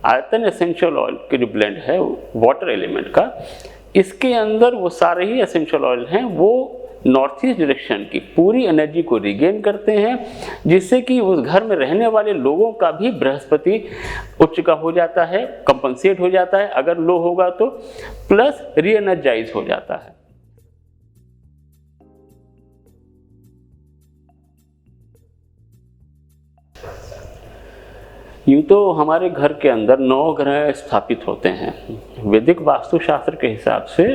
आयतन essential oil के जो ब्लेंड है वाटर एलिमेंट का, इसके अंदर वो सारे ही एसेंशियल ऑयल हैं वो नॉर्थ ईस्ट डायरेक्शन की पूरी एनर्जी को रिगेन करते हैं, जिससे कि उस घर में रहने वाले लोगों का भी बृहस्पति उच्च का हो जाता है, कंपनसेट हो जाता है अगर लो होगा तो, प्लस री एनर्जाइज हो जाता है। यूँ तो हमारे घर के अंदर 9 ग्रह स्थापित होते हैं। वैदिक वास्तुशास्त्र के हिसाब से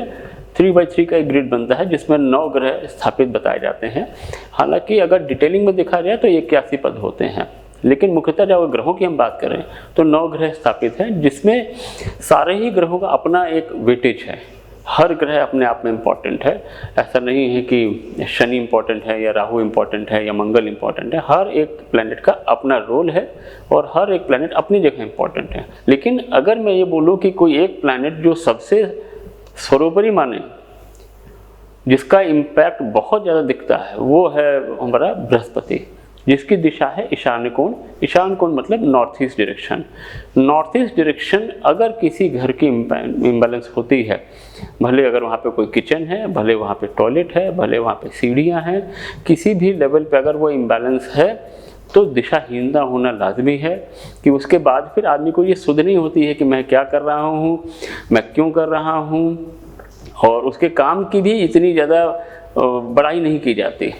3x3 का एक ग्रिड बनता है जिसमें 9 ग्रह स्थापित बताए जाते हैं। हालांकि अगर डिटेलिंग में देखा जाए तो 81 पद होते हैं, लेकिन मुख्यतः जब ग्रहों की हम बात करें तो 9 ग्रह स्थापित हैं, जिसमें सारे ही ग्रहों का अपना एक वेटेज है। हर ग्रह अपने आप में इम्पॉर्टेंट है, ऐसा नहीं है कि शनि इम्पॉर्टेंट है या राहु इम्पॉर्टेंट है या मंगल इम्पॉर्टेंट है। हर एक प्लैनेट का अपना रोल है और हर एक प्लैनेट अपनी जगह इम्पॉर्टेंट है। लेकिन अगर मैं ये बोलूँ कि कोई एक प्लैनेट जो सबसे सर्वोपरि माने, जिसका इम्पैक्ट बहुत ज़्यादा दिखता है, वो है हमारा बृहस्पति, जिसकी दिशा है ईशान्य कोण। ईशान्य कोण मतलब north east direction. North east direction अगर किसी घर की इम्बैलेंस होती है, भले अगर वहाँ पे कोई किचन है, भले वहाँ पे टॉयलेट है, भले वहाँ पे सीढ़ियाँ हैं, किसी भी लेवल पे अगर वो इम्बैलेंस है तो दिशाहीनता होना लाजमी है। कि उसके बाद फिर आदमी को ये सुध नहीं होती है कि मैं क्या कर रहा हूँ, मैं क्यों कर रहा हूँ, और उसके काम की भी इतनी ज़्यादा बड़ाई नहीं की जाती,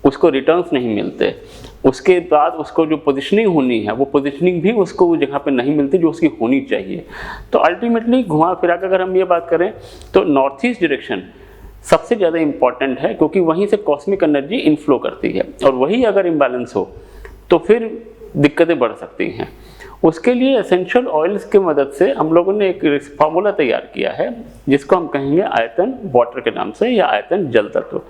उसको रिटर्न्स नहीं मिलते। उसके बाद उसको जो पोजीशनिंग होनी है वो पोजीशनिंग भी उसको उस जगह पे नहीं मिलती जो उसकी होनी चाहिए। तो अल्टीमेटली घुमा फिरा कर अगर हम ये बात करें तो नॉर्थ ईस्ट डायरेक्शन सबसे ज़्यादा इम्पॉर्टेंट है, क्योंकि वहीं से कॉस्मिक एनर्जी इनफ्लो करती है, और वही अगर इम्बैलेंस हो तो फिर दिक्कतें बढ़ सकती हैं। उसके लिए एसेंशियल ऑयल्स की मदद से हम लोगों ने एक फार्मूला तैयार किया है जिसको हम कहेंगे आयतन वाटर के नाम से, या आयतन जल तत्व।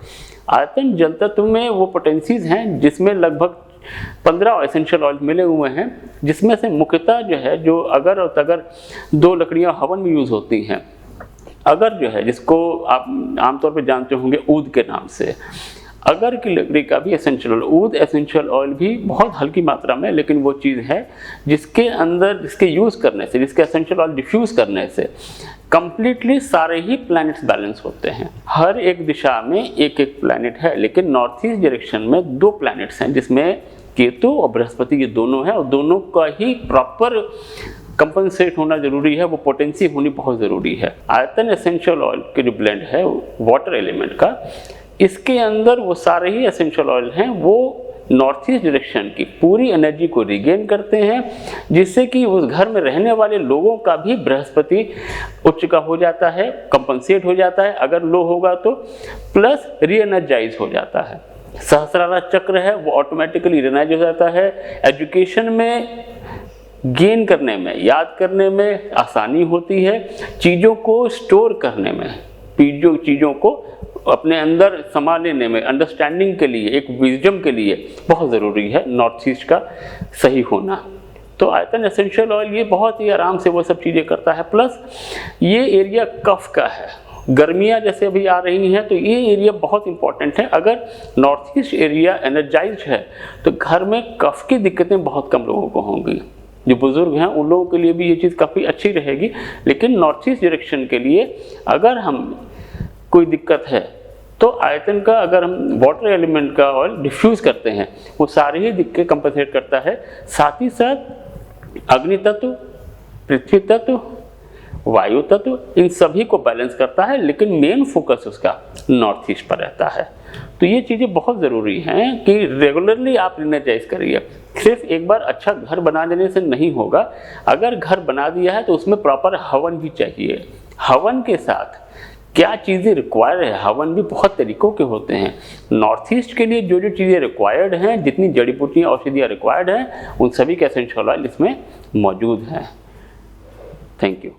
आयतन जल तत्व में वो पोटेंसीज हैं जिसमें लगभग 15 एसेंशियल ऑयल मिले हुए हैं, जिसमें से मुख्यतः जो है जो अगर 2 लकड़ियाँ हवन में यूज़ होती हैं, अगर जो है जिसको आप आमतौर पर जानते होंगे ऊद के नाम से, अगर की लकड़ी का भी एसेंशियल ऑयल, ऊद एसेंशियल ऑयल भी बहुत हल्की मात्रा में, लेकिन वो चीज़ है जिसके अंदर जिसके यूज़ करने से, जिसके एसेंशियल ऑयल डिफ्यूज़ करने से कंप्लीटली सारे ही प्लैनेट्स बैलेंस होते हैं। हर एक दिशा में एक एक प्लैनेट है, लेकिन नॉर्थ ईस्ट डायरेक्शन में 2 प्लैनेट्स हैं जिसमें केतु और बृहस्पति, ये दोनों हैं, और दोनों का ही प्रॉपर कंपनसेट होना जरूरी है, वो पोटेंसी होनी बहुत ज़रूरी है। आयतन एसेंशियल ऑयल के जो ब्लेंड है वाटर एलिमेंट का, इसके अंदर वो सारे ही एसेंशियल ऑयल हैं वो नॉर्थ ईस्ट डायरेक्शन की पूरी एनर्जी को रिगेन करते हैं, जिससे कि उस घर में रहने वाले लोगों का भी बृहस्पति उच्च का हो जाता है, कंपनसेट हो जाता है अगर लो होगा तो, प्लस री एनर्जाइज हो जाता है। सहस्रारा चक्र है वो ऑटोमेटिकली रियलाइज हो जाता है। एजुकेशन में गेन करने में, याद करने में आसानी होती है, चीज़ों को स्टोर करने में, चीज़ों को अपने अंदर समा लेने में, अंडरस्टैंडिंग के लिए, एक विजडम के लिए बहुत ज़रूरी है नॉर्थ ईस्ट का सही होना। तो आयतन एसेंशियल ऑयल ये बहुत ही आराम से वो सब चीज़ें करता है। प्लस ये एरिया कफ का है, गर्मियाँ जैसे अभी आ रही हैं तो ये एरिया बहुत इंपॉर्टेंट है। अगर नॉर्थ ईस्ट एरिया एनर्जाइज्ड है तो घर में कफ की दिक्कतें बहुत कम लोगों को होंगी। जो बुजुर्ग हैं उन लोगों के लिए भी ये चीज़ काफ़ी अच्छी रहेगी। लेकिन नॉर्थ ईस्ट डायरेक्शन के लिए अगर हम कोई दिक्कत है तो आयतन का, अगर हम वाटर एलिमेंट का ऑयल डिफ्यूज़ करते हैं, वो सारी ही दिक्कतें कंपनसेट करता है। साथ ही साथ अग्नि तत्व, पृथ्वी तत्व, वायु तत्व, इन सभी को बैलेंस करता है, लेकिन मेन फोकस उसका नॉर्थ ईस्ट पर रहता है। तो ये चीज़ें बहुत ज़रूरी हैं कि रेगुलरली आप रिएनर्जाइज करिए। सिर्फ एक बार अच्छा घर बना देने से नहीं होगा, अगर घर बना दिया है तो उसमें प्रॉपर हवन भी चाहिए। हवन के साथ क्या चीज़ें रिक्वायर्ड है, हवन भी बहुत तरीक़ों के होते हैं। नॉर्थ ईस्ट के लिए जो जो चीज़ें रिक्वायर्ड हैं, जितनी जड़ी बूटियाँ औषधियाँ रिक्वायर्ड हैं, उन सभी के एसेंशियल ऑयल इसमें मौजूद हैं। Thank you.